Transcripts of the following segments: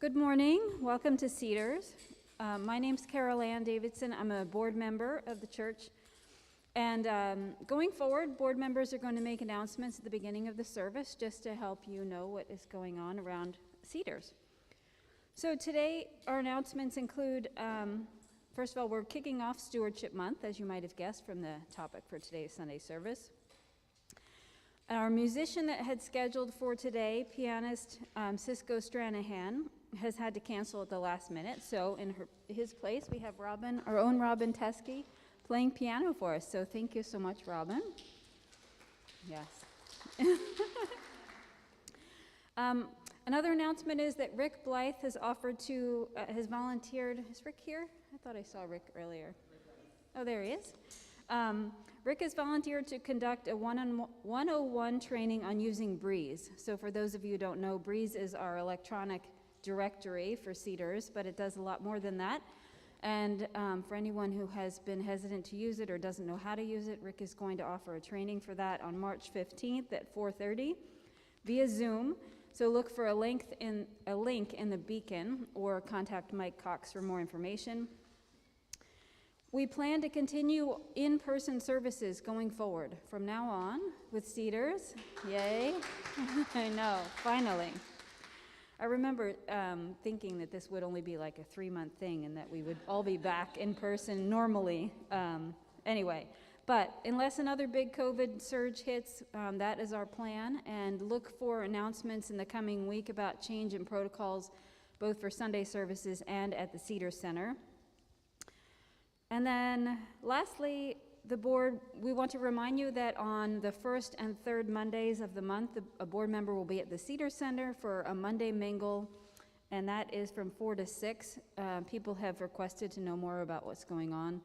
Good morning. Welcome to Cedars. My name's Carol Ann Davidson. I'm a board member of the church. And going forward, board members are going to make announcements at the beginning of the service just to help you know what is going on around Cedars. So today, our announcements include, first of all, we're kicking off Stewardship Month, as you might have guessed from the topic for today's Sunday service. Our musician that had scheduled for today, pianist Cisco Stranahan, has had to cancel at the last minute. So in his place, we have Robin, our own Robin Teskey, playing piano for us. So thank you so much, Robin. Yes. Another announcement is that Rick Blythe has has volunteered. Is Rick here? I thought I saw Rick earlier. Oh, there he is. Rick has volunteered to conduct a 101 training on using Breeze. So for those of you who don't know, Breeze is our electronic directory for Cedars, but it does a lot more than that. And for anyone who has been hesitant to use it or doesn't know how to use it, Rick is going to offer a training for that on March 15th at 4:30 via Zoom. So look for a link in the beacon or contact Mike Cox for more information. We plan to continue in-person services going forward from now on with Cedars. Yay. I know, finally. I remember thinking that this would only be like a 3-month thing and that we would all be back in person normally. Anyway, but unless another big COVID surge hits, that is our plan. And look for announcements in the coming week about change in protocols, both for Sunday services and at the Cedars Center. And then lastly, the board, we want to remind you that on the first and third Mondays of the month, a board member will be at the Cedars Center for a Monday mingle, and that is from 4 to 6. People have requested to know more about what's going on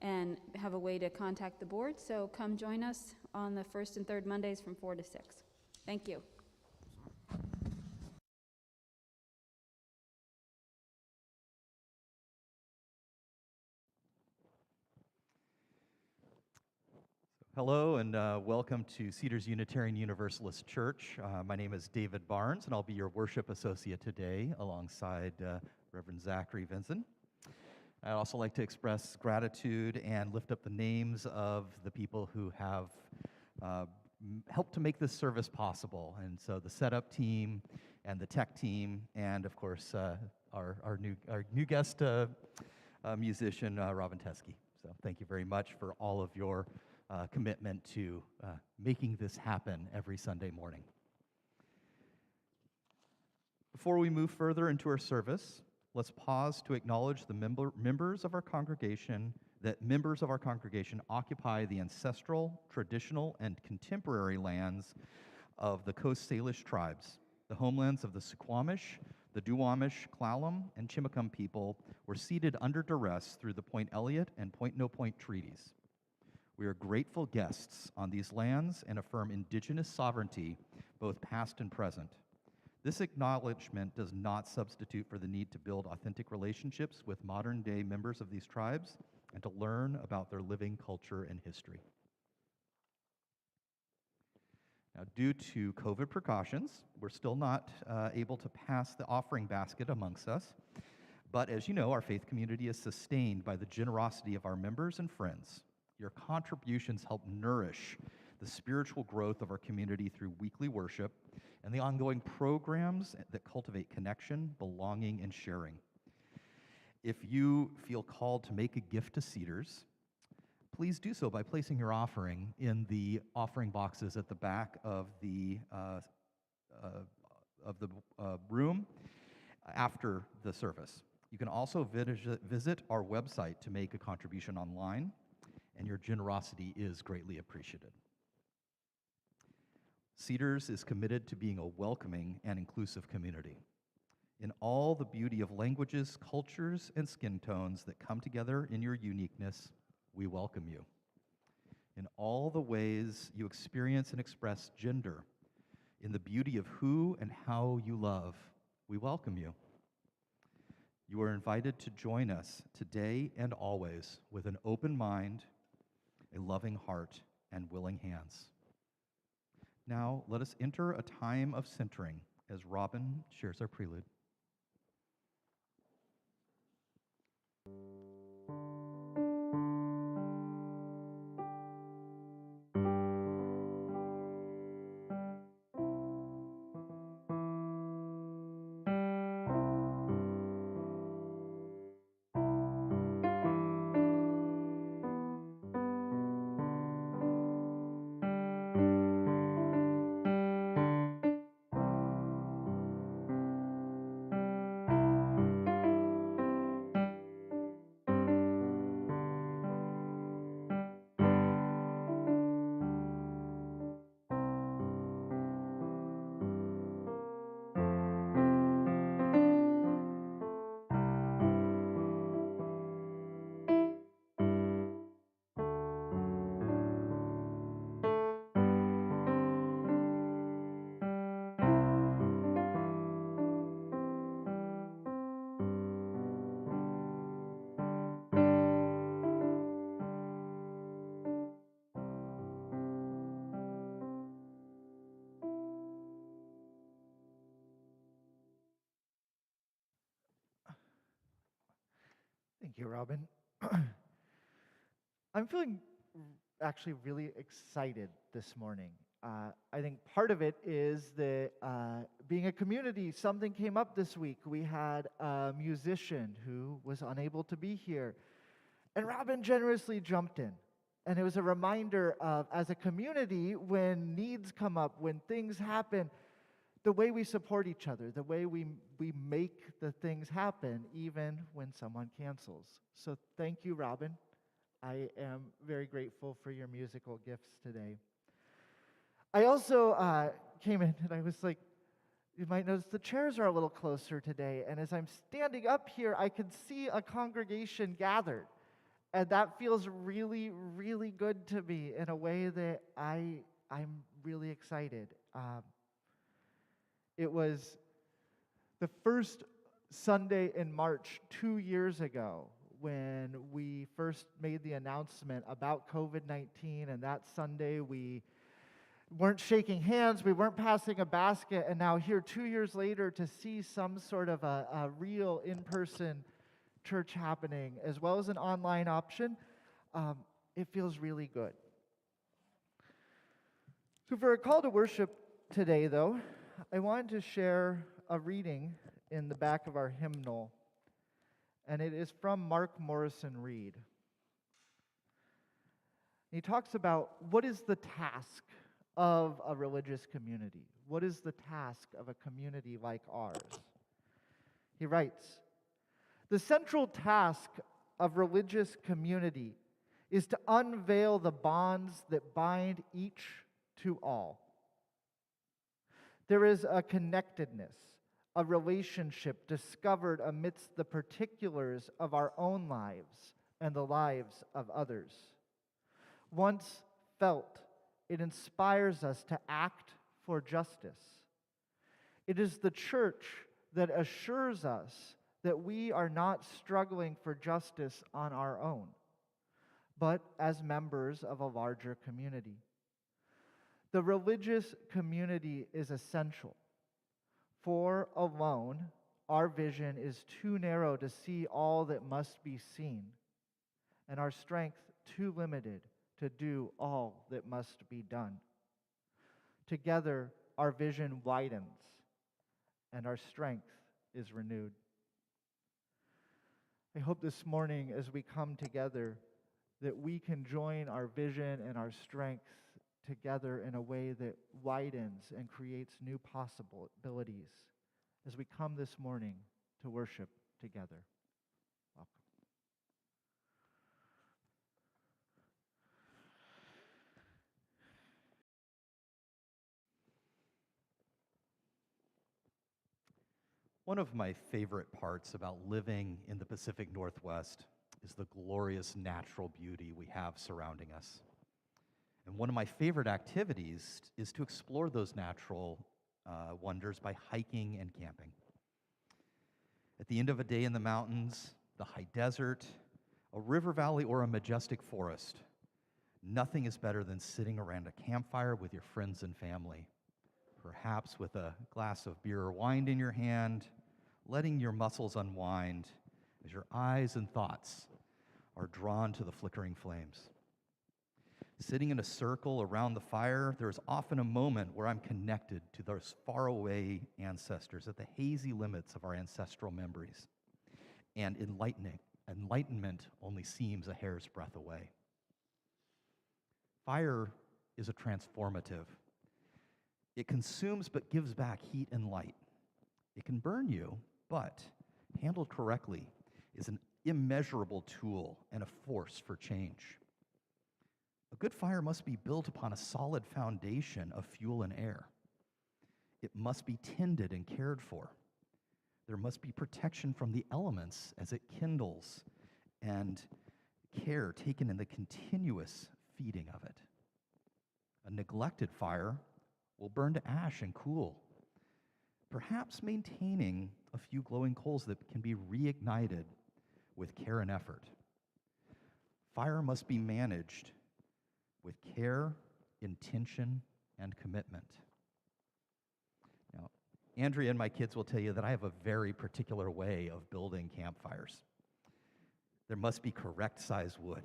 and have a way to contact the board, so come join us on the first and third Mondays from 4 to 6. Thank you. Hello and welcome to Cedars Unitarian Universalist Church. My name is David Barnes and I'll be your worship associate today alongside Reverend Zachary Vinson. I'd also like to express gratitude and lift up the names of the people who have helped to make this service possible. And so the setup team and the tech team and of course our new guest musician, Robin Teskey. So thank you very much for all of your commitment to making this happen every Sunday morning. Before we move further into our service, let's pause to acknowledge the members of our congregation occupy the ancestral, traditional, and contemporary lands of the Coast Salish tribes. The homelands of the Suquamish, the Duwamish, Klallam, and Chimacum people were ceded under duress through the Point Elliott and Point No Point treaties. We are grateful guests on these lands and affirm indigenous sovereignty, both past and present. This acknowledgement does not substitute for the need to build authentic relationships with modern-day members of these tribes and to learn about their living culture and history. Now, due to COVID precautions, we're still not able to pass the offering basket amongst us, but as you know, our faith community is sustained by the generosity of our members and friends. Your contributions help nourish the spiritual growth of our community through weekly worship and the ongoing programs that cultivate connection, belonging, and sharing. If you feel called to make a gift to Cedars, please do so by placing your offering in the offering boxes at the back of the room after the service. You can also visit our website to make a contribution online, and your generosity is greatly appreciated. Cedars is committed to being a welcoming and inclusive community. In all the beauty of languages, cultures, and skin tones that come together in your uniqueness, we welcome you. In all the ways you experience and express gender, in the beauty of who and how you love, we welcome you. You are invited to join us today and always with an open mind, a loving heart, and willing hands. Now, let us enter a time of centering as Robin shares our prelude. Thank you, Robin. I'm feeling actually really excited this morning. I think part of it is that being a community, something came up this week. We had a musician who was unable to be here, and Robin generously jumped in. And it was a reminder of, as a community, when needs come up, when things happen, the way we support each other, the way we make the things happen, even when someone cancels. So thank you, Robin. I am very grateful for your musical gifts today. I also came in and I was like, you might notice the chairs are a little closer today. And as I'm standing up here, I could see a congregation gathered. And that feels really, really good to me in a way that I'm really excited. It was the first Sunday in March 2 years ago when we first made the announcement about COVID-19, and that Sunday we weren't shaking hands, we weren't passing a basket, and now here 2 years later to see some sort of a real in-person church happening, as well as an online option, it feels really good. So for a call to worship today, though, I wanted to share a reading in the back of our hymnal, and it is from Mark Morrison Reed. He talks about what is the task of a religious community? What is the task of a community like ours? He writes, "The central task of religious community is to unveil the bonds that bind each to all. There is a connectedness, a relationship discovered amidst the particulars of our own lives and the lives of others. Once felt, it inspires us to act for justice. It is the church that assures us that we are not struggling for justice on our own, but as members of a larger community. The religious community is essential, for alone our vision is too narrow to see all that must be seen, and our strength too limited to do all that must be done. Together our vision widens, and our strength is renewed." I hope this morning as we come together that we can join our vision and our strength together in a way that widens and creates new possibilities as we come this morning to worship together. Welcome. One of my favorite parts about living in the Pacific Northwest is the glorious natural beauty we have surrounding us. And one of my favorite activities is to explore those natural wonders by hiking and camping. At the end of a day in the mountains, the high desert, a river valley, or a majestic forest, nothing is better than sitting around a campfire with your friends and family, perhaps with a glass of beer or wine in your hand, letting your muscles unwind as your eyes and thoughts are drawn to the flickering flames. Sitting in a circle around the fire, there is often a moment where I'm connected to those faraway ancestors at the hazy limits of our ancestral memories. And enlightenment only seems a hair's breadth away. Fire is a transformative. It consumes but gives back heat and light. It can burn you, but handled correctly is an immeasurable tool and a force for change. A good fire must be built upon a solid foundation of fuel and air. It must be tended and cared for. There must be protection from the elements as it kindles and care taken in the continuous feeding of it. A neglected fire will burn to ash and cool, perhaps maintaining a few glowing coals that can be reignited with care and effort. Fire must be managed with care, intention, and commitment. Now, Andrea and my kids will tell you that I have a very particular way of building campfires. There must be correct size wood,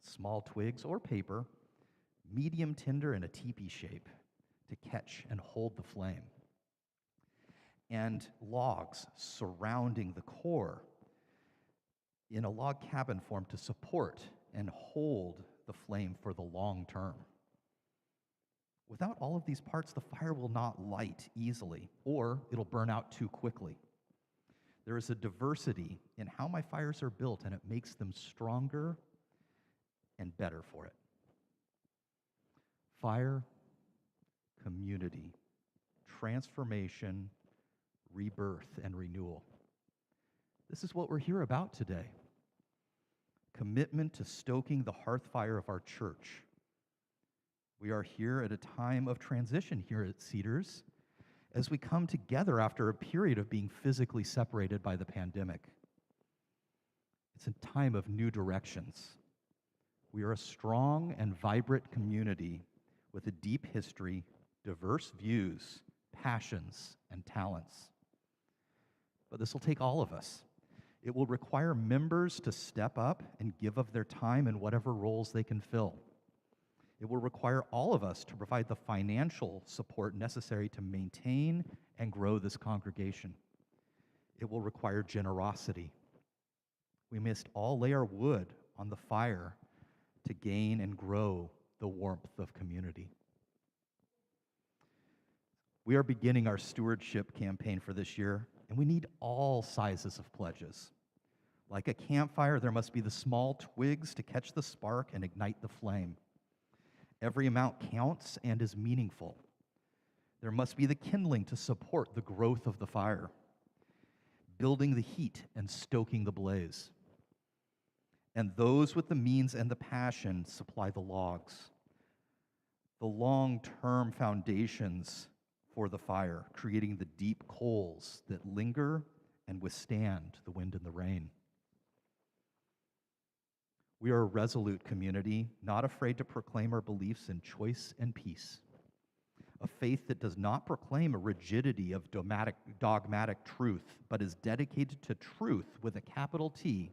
small twigs or paper, medium tinder in a teepee shape to catch and hold the flame, and logs surrounding the core in a log cabin form to support and hold the flame for the long term. Without all of these parts, the fire will not light easily, or it'll burn out too quickly. There is a diversity in how my fires are built, and it makes them stronger and better for it. Fire, community, transformation, rebirth, and renewal. This is what we're here about today. Commitment to stoking the hearth fire of our church. We are here at a time of transition here at Cedars as we come together after a period of being physically separated by the pandemic. It's a time of new directions. We are a strong and vibrant community with a deep history, diverse views, passions, and talents. But this will take all of us. It will require members to step up and give of their time in whatever roles they can fill. It will require all of us to provide the financial support necessary to maintain and grow this congregation. It will require generosity. We must all lay our wood on the fire to gain and grow the warmth of community. We are beginning our stewardship campaign for this year, and we need all sizes of pledges. Like a campfire, there must be the small twigs to catch the spark and ignite the flame. Every amount counts and is meaningful. There must be the kindling to support the growth of the fire, building the heat and stoking the blaze. And those with the means and the passion supply the logs, the long-term foundations for the fire, creating the deep coals that linger and withstand the wind and the rain. We are a resolute community, not afraid to proclaim our beliefs in choice and peace. A faith that does not proclaim a rigidity of dogmatic truth, but is dedicated to truth with a capital T,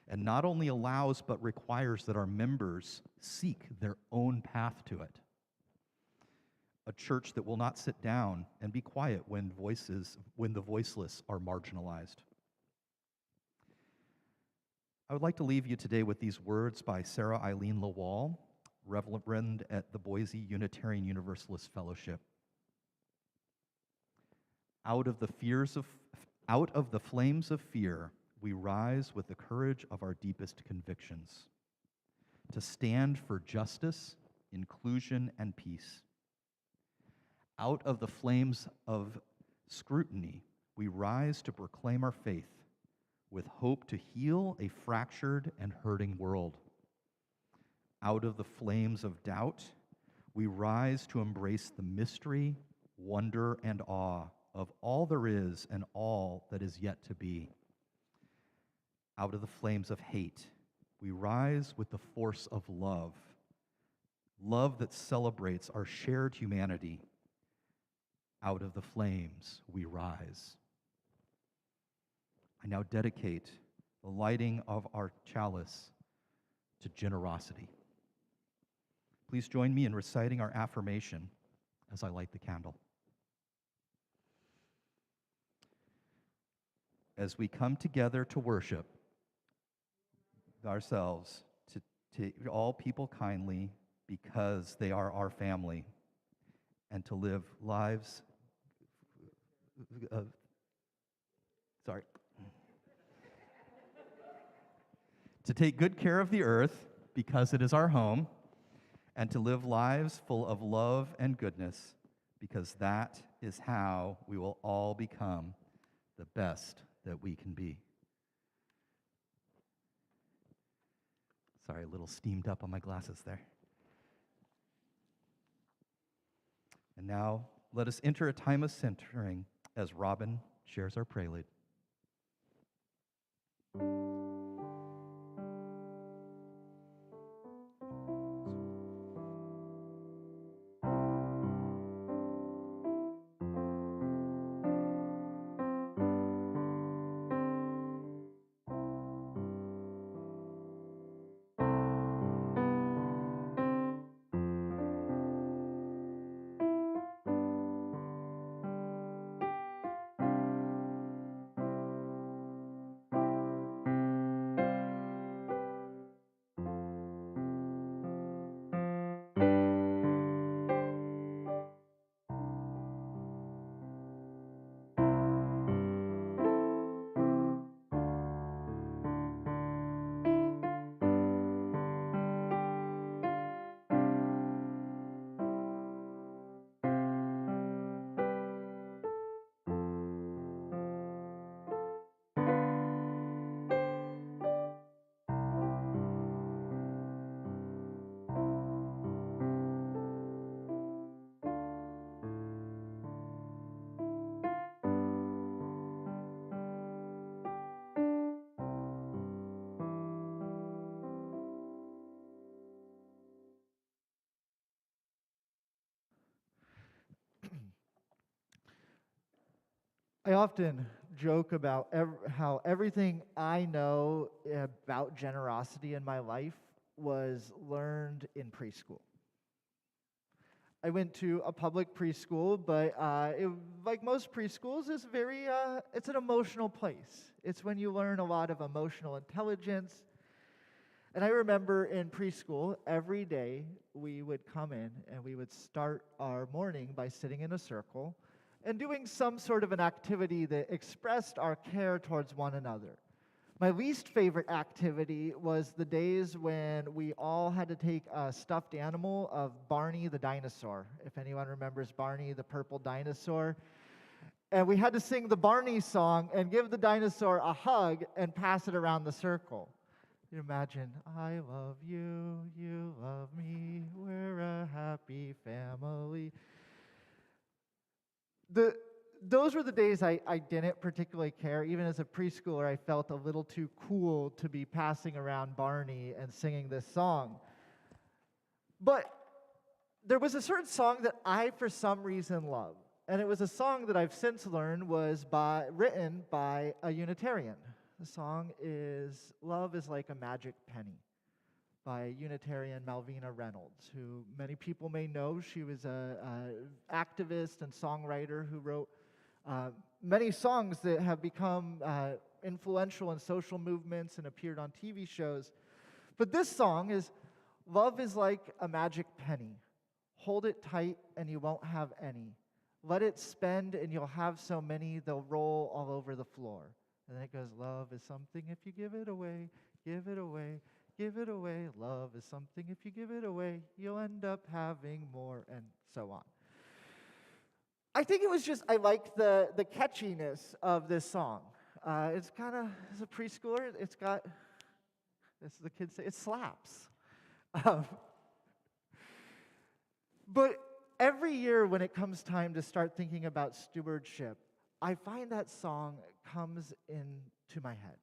and not only allows but requires that our members seek their own path to it. A church that will not sit down and be quiet when the voiceless are marginalized. I would like to leave you today with these words by Sarah Eileen Lawal, Reverend at the Boise Unitarian Universalist Fellowship. Out of the flames of fear, we rise with the courage of our deepest convictions, to stand for justice, inclusion, and peace. Out of the flames of scrutiny, we rise to proclaim our faith, with hope to heal a fractured and hurting world. Out of the flames of doubt, we rise to embrace the mystery, wonder, and awe of all there is and all that is yet to be. Out of the flames of hate, we rise with the force of love, love that celebrates our shared humanity. Out of the flames, we rise. I now dedicate the lighting of our chalice to generosity. Please join me in reciting our affirmation as I light the candle. As we come together to worship ourselves, to treat all people kindly because they are our family, and to live lives of, to take good care of the earth because it is our home, and to live lives full of love and goodness because that is how we will all become the best that we can be. Sorry, a little steamed up on my glasses there. And now, let us enter a time of centering as Robin shares our prelude. I often joke about how everything I know about generosity in my life was learned in preschool. I went to a public preschool, but like most preschools, it's an emotional place. It's when you learn a lot of emotional intelligence. And I remember in preschool, every day we would come in and we would start our morning by sitting in a circle and doing some sort of an activity that expressed our care towards one another. My least favorite activity was the days when we all had to take a stuffed animal of Barney the dinosaur, if anyone remembers Barney the purple dinosaur. And we had to sing the Barney song and give the dinosaur a hug and pass it around the circle. You imagine, I love you, you love me, we're a happy family. Those were the days I didn't particularly care. Even as a preschooler, I felt a little too cool to be passing around Barney and singing this song. But there was a certain song that I, for some reason, loved. And it was a song that I've since learned was written by a Unitarian. The song is Love is Like a Magic Penny by Unitarian Malvina Reynolds, who many people may know. She was an activist and songwriter who wrote many songs that have become influential in social movements and appeared on TV shows. But this song is, love is like a magic penny. Hold it tight and you won't have any. Let it spend and you'll have so many, they'll roll all over the floor. And then it goes, love is something if you give it away, give it away. Give it away. Love is something if you give it away, you'll end up having more, and so on. I think it was just, I liked the catchiness of this song. It's kind of, as a preschooler, it's got, as the kids say, it slaps. But every year when it comes time to start thinking about stewardship, I find that song comes into my head.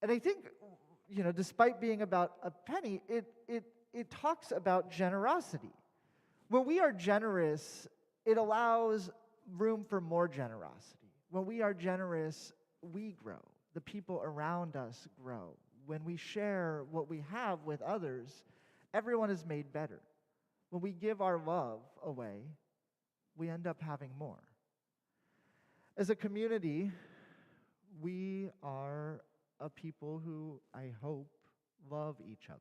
And I think, despite being about a penny, it talks about generosity. When we are generous, it allows room for more generosity. When we are generous, we grow, the people around us grow. When we share what we have with others, everyone is made better. When we give our love away, we end up having more. As a community, we are a people who, I hope, love each other,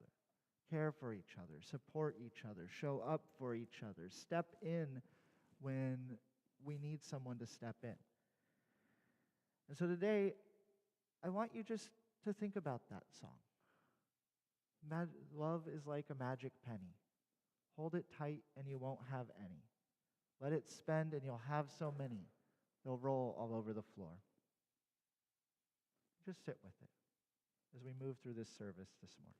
care for each other, support each other, show up for each other, step in when we need someone to step in. And so today, I want you just to think about that song. Love is like a magic penny. Hold it tight and you won't have any. Let it spend and you'll have so many. They'll roll all over the floor. Just sit with it as we move through this service this morning.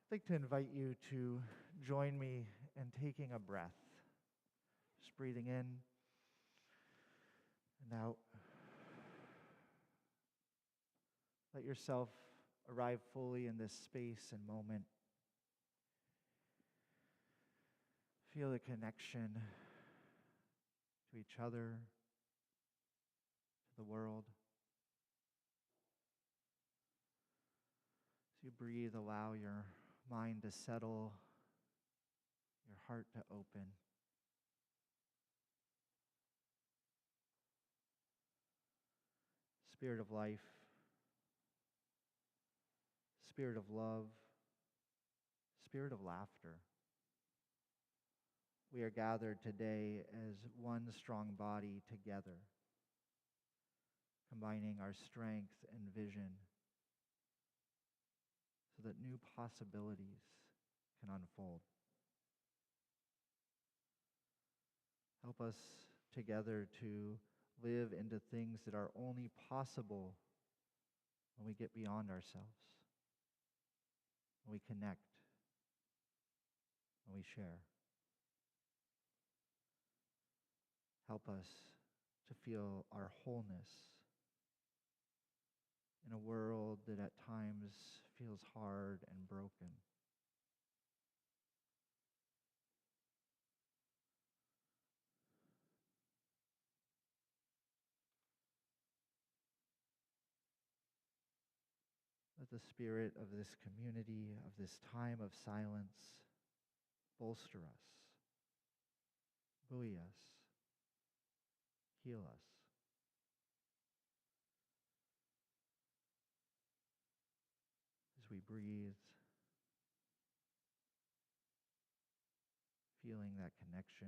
I'd like to invite you to join me in taking a breath. Just breathing in and out. Let yourself arrive fully in this space and moment. Feel the connection to each other, to the world. As you breathe, allow your mind to settle, your heart to open. Spirit of life, spirit of love, spirit of laughter. We are gathered today as one strong body together, combining our strength and vision so that new possibilities can unfold. Help us together to live into things that are only possible when we get beyond ourselves, when we connect, when we share. Help us to feel our wholeness in a world that at times feels hard and broken. Let the spirit of this community, of this time of silence, bolster us, buoy us, heal us. As we breathe, feeling that connection,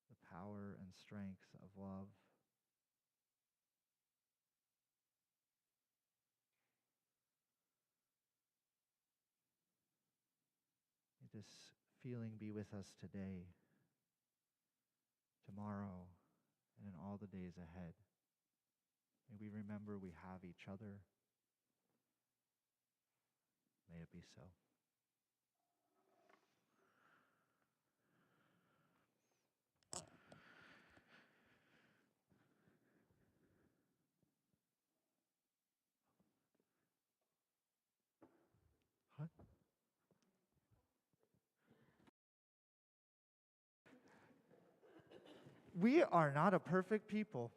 the power and strength of love. May this feeling be with us today, tomorrow, and in all the days ahead. May we remember we have each other. May it be so. What? We are not a perfect people.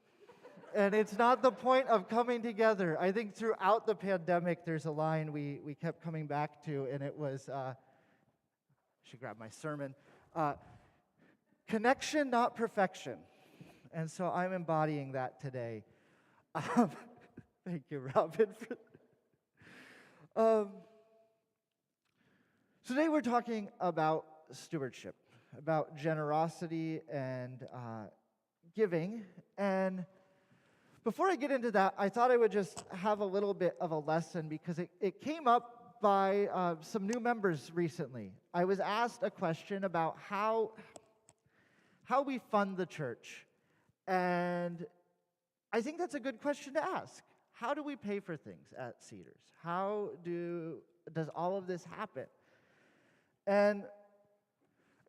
And it's not the point of coming together. I think throughout the pandemic, there's a line we kept coming back to, and it was, I should grab my sermon, connection, not perfection. And so I'm embodying that today. Thank you, Robin. Today we're talking about stewardship, about generosity and giving. And before I get into that, I thought I would just have a little bit of a lesson because it came up by some new members recently. I was asked a question about how we fund the church. And I think that's a good question to ask. How do we pay for things at Cedars? How does all of this happen? And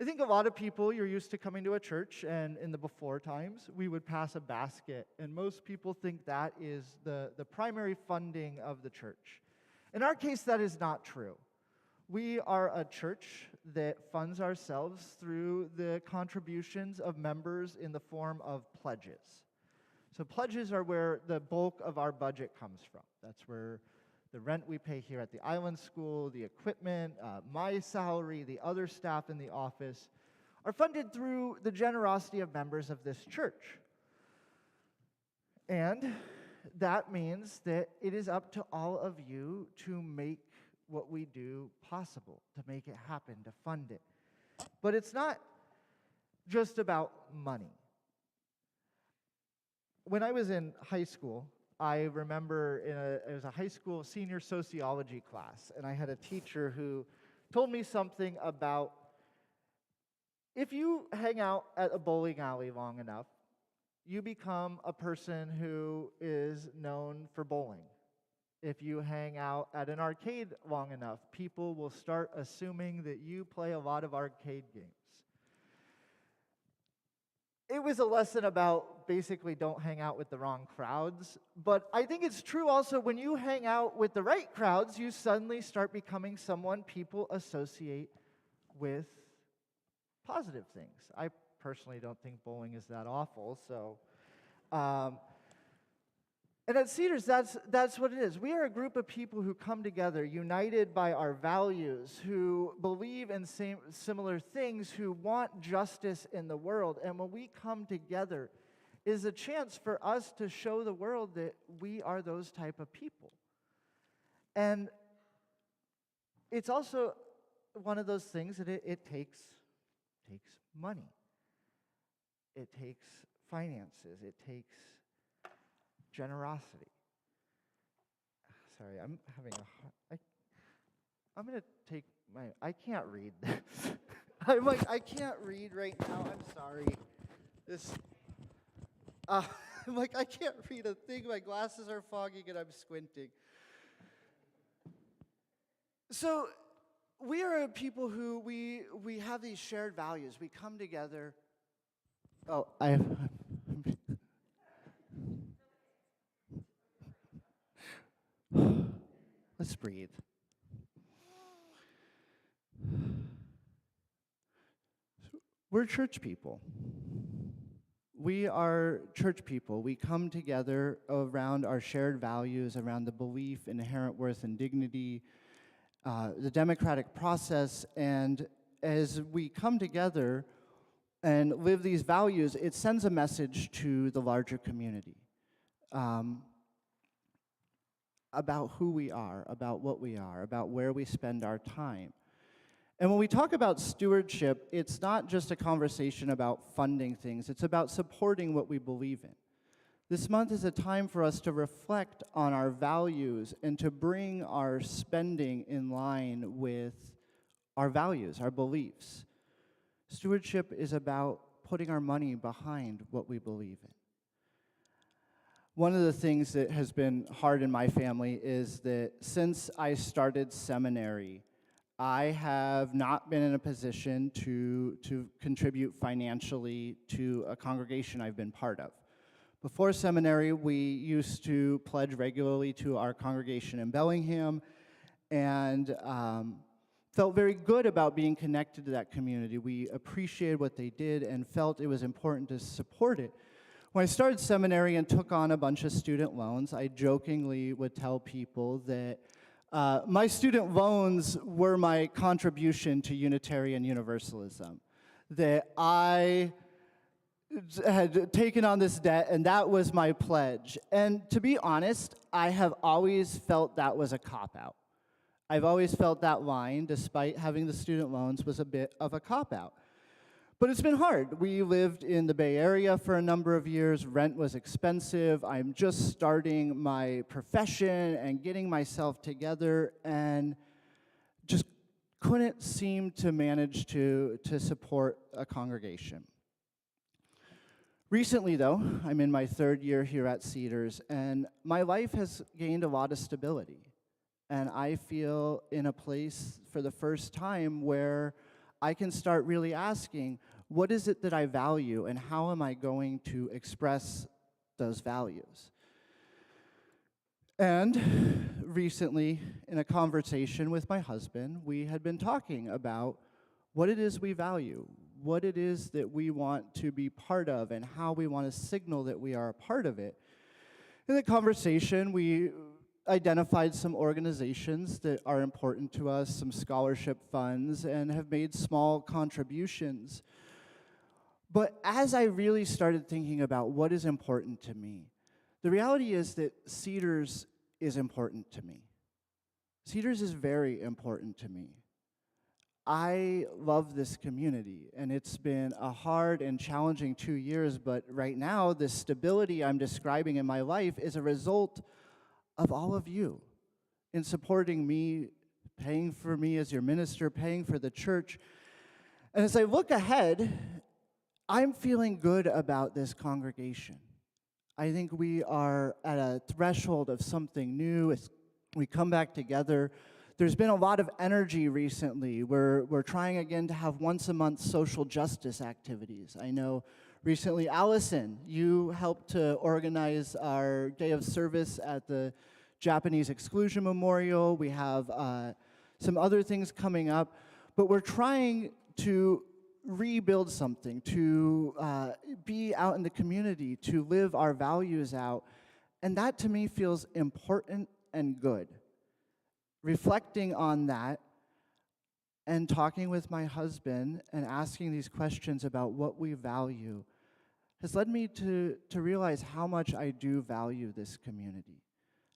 I think a lot of people, you're used to coming to a church, and in the before times, we would pass a basket, and most people think that is the primary funding of the church. In our case, that is not true. We are a church that funds ourselves through the contributions of members in the form of pledges. So pledges are where the bulk of our budget comes from. That's where the rent we pay here at the Island School, the equipment, my salary, the other staff in the office are funded through the generosity of members of this church. And that means that it is up to all of you to make what we do possible, to make it happen, to fund it. But it's not just about money. When I was in high school, I remember it was a high school senior sociology class, and I had a teacher who told me something about if you hang out at a bowling alley long enough, you become a person who is known for bowling. If you hang out at an arcade long enough, people will start assuming that you play a lot of arcade games. It was a lesson about basically don't hang out with the wrong crowds, but I think it's true also when you hang out with the right crowds, you suddenly start becoming someone people associate with positive things. I personally don't think bowling is that awful, so and at Cedars, that's what it is. We are a group of people who come together, united by our values, who believe in similar things, who want justice in the world. And when we come together, is a chance for us to show the world that we are those type of people. And it's also one of those things that it takes money. It takes finances. It takes generosity. Sorry, I'm having I'm going to take I can't read this. I'm like, I can't read right now. I'm sorry. I'm like, I can't read a thing. My glasses are fogging and I'm squinting. So we are a people who we have these shared values. We come together. Oh, let's breathe. We're church people. We are church people. We come together around our shared values, around the belief in inherent worth and dignity, the democratic process, and as we come together and live these values, it sends a message to the larger community about who we are, about what we are, about where we spend our time. And when we talk about stewardship, it's not just a conversation about funding things, it's about supporting what we believe in. This month is a time for us to reflect on our values and to bring our spending in line with our values, our beliefs. Stewardship is about putting our money behind what we believe in. One of the things that has been hard in my family is that since I started seminary, I have not been in a position to contribute financially to a congregation I've been part of. Before seminary, we used to pledge regularly to our congregation in Bellingham, and felt very good about being connected to that community. We appreciated what they did and felt it was important to support it. When I started seminary and took on a bunch of student loans, I jokingly would tell people that my student loans were my contribution to Unitarian Universalism, that I had taken on this debt, and that was my pledge. And to be honest, I have always felt that was a cop-out. I've always felt that line, despite having the student loans, was a bit of a cop-out. But it's been hard. We lived in the Bay Area for a number of years. Rent was expensive. I'm just starting my profession and getting myself together, and just couldn't seem to manage to support a congregation. Recently, though, I'm in my third year here at Cedars, and my life has gained a lot of stability. And I feel in a place for the first time where I can start really asking, what is it that I value, and how am I going to express those values? And recently, in a conversation with my husband, we had been talking about what it is we value, what it is that we want to be part of, and how we want to signal that we are a part of it. In the conversation, we identified some organizations that are important to us, some scholarship funds, and have made small contributions. But as I really started thinking about what is important to me, the reality is that Cedars is important to me. Cedars is very important to me. I love this community, and it's been a hard and challenging 2 years, but right now, the stability I'm describing in my life is a result of all of you in supporting me, paying for me as your minister, paying for the church. And as I look ahead, I'm feeling good about this congregation. I think we are at a threshold of something new. As we come back together, there's been a lot of energy recently. We're trying again to have once-a-month social justice activities. I know recently, Allison, you helped to organize our day of service at the Japanese Exclusion Memorial. We have some other things coming up, but we're trying to rebuild something, to be out in the community, to live our values out, and that to me feels important and good. Reflecting on that and talking with my husband and asking these questions about what we value has led me to realize how much I do value this community,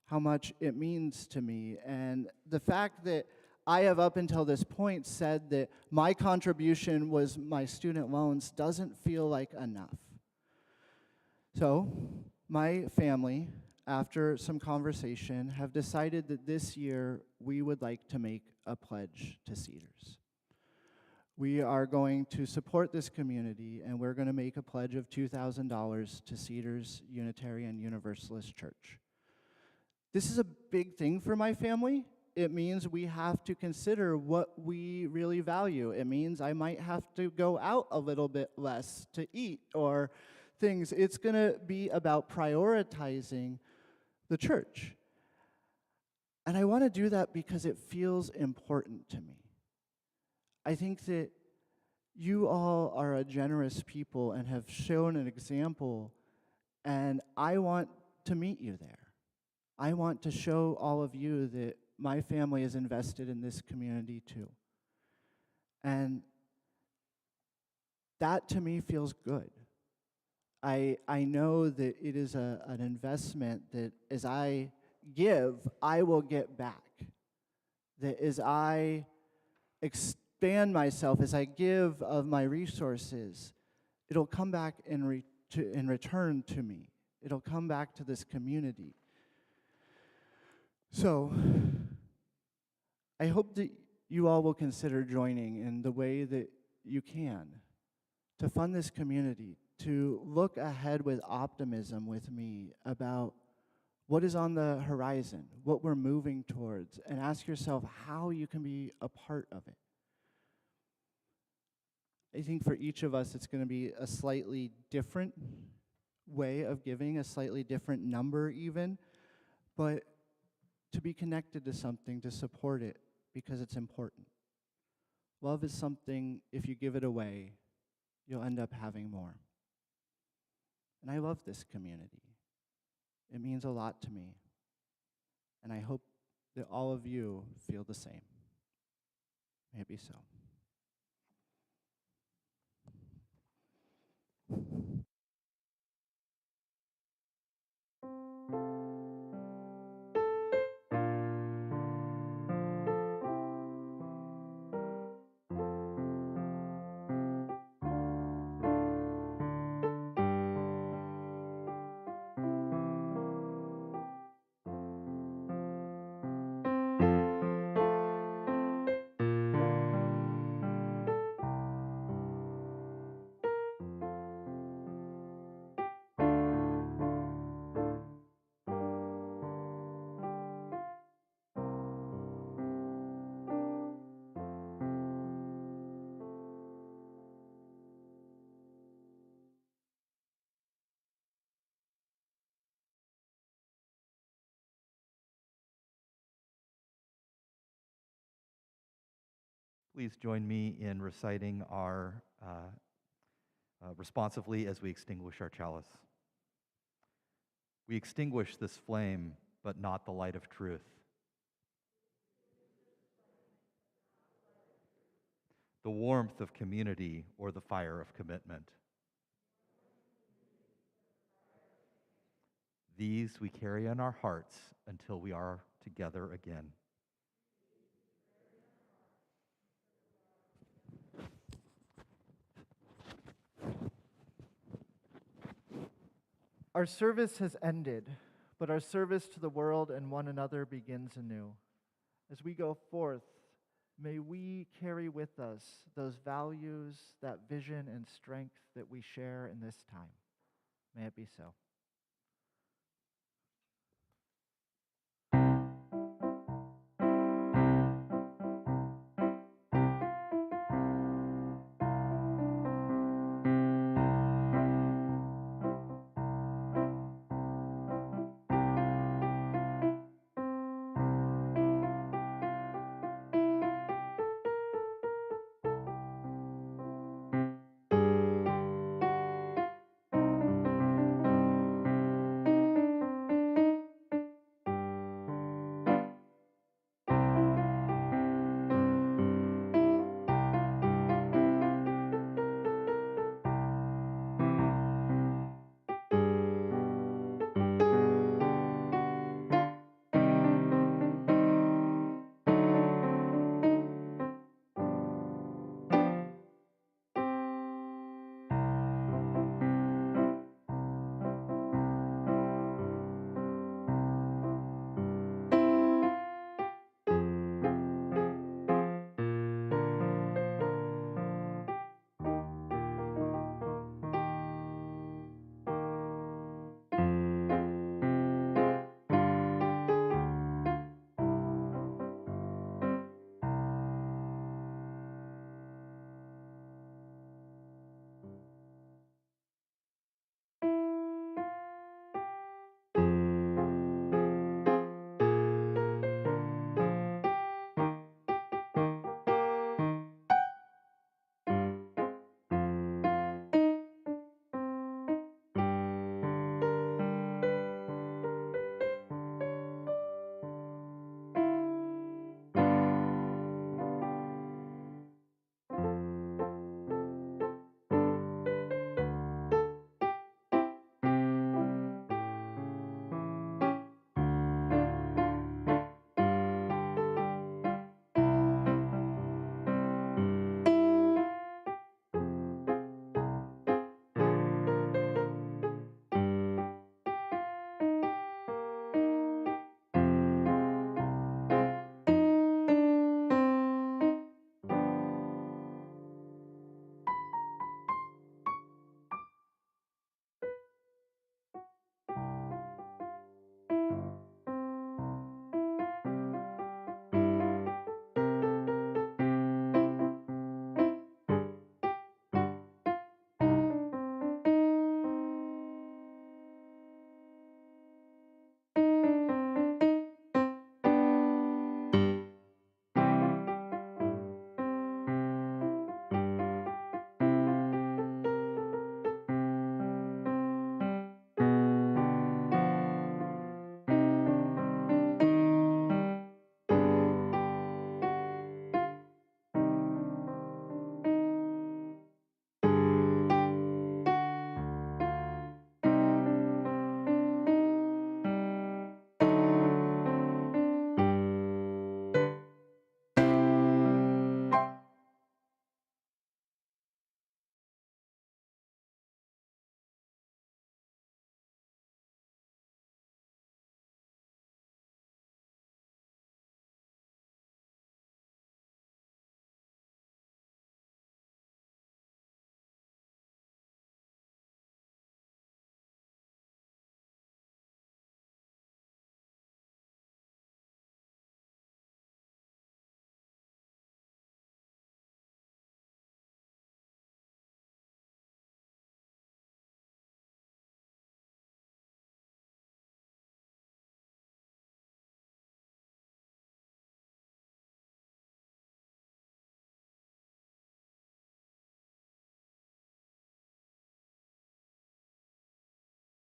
how much it means to me, and the fact that I have up until this point said that my contribution was my student loans doesn't feel like enough. So my family, after some conversation, have decided that this year we would like to make a pledge to Cedars. We are going to support this community, and we're going to make a pledge of $2,000 to Cedars Unitarian Universalist Church. This is a big thing for my family. It means we have to consider what we really value. It means I might have to go out a little bit less to eat or things. It's going to be about prioritizing the church. And I want to do that because it feels important to me. I think that you all are a generous people and have shown an example, and I want to meet you there. I want to show all of you that my family is invested in this community too. And that to me feels good. I know that it is an investment that as I give, I will get back. That as I expand myself, as I give of my resources, it'll come back in return to me. It'll come back to this community. So, I hope that you all will consider joining in the way that you can to fund this community, to look ahead with optimism with me about what is on the horizon, what we're moving towards, and ask yourself how you can be a part of it. I think for each of us, it's going to be a slightly different way of giving, a slightly different number even, but to be connected to something, to support it, because it's important. Love is something, if you give it away, you'll end up having more. And I love this community. It means a lot to me. And I hope that all of you feel the same. May it be so. Please join me in reciting our responsively as we extinguish our chalice. We extinguish this flame, but not the light of truth. The warmth of community or the fire of commitment. These we carry in our hearts until we are together again. Our service has ended, but our service to the world and one another begins anew. As we go forth, may we carry with us those values, that vision and strength that we share in this time. May it be so.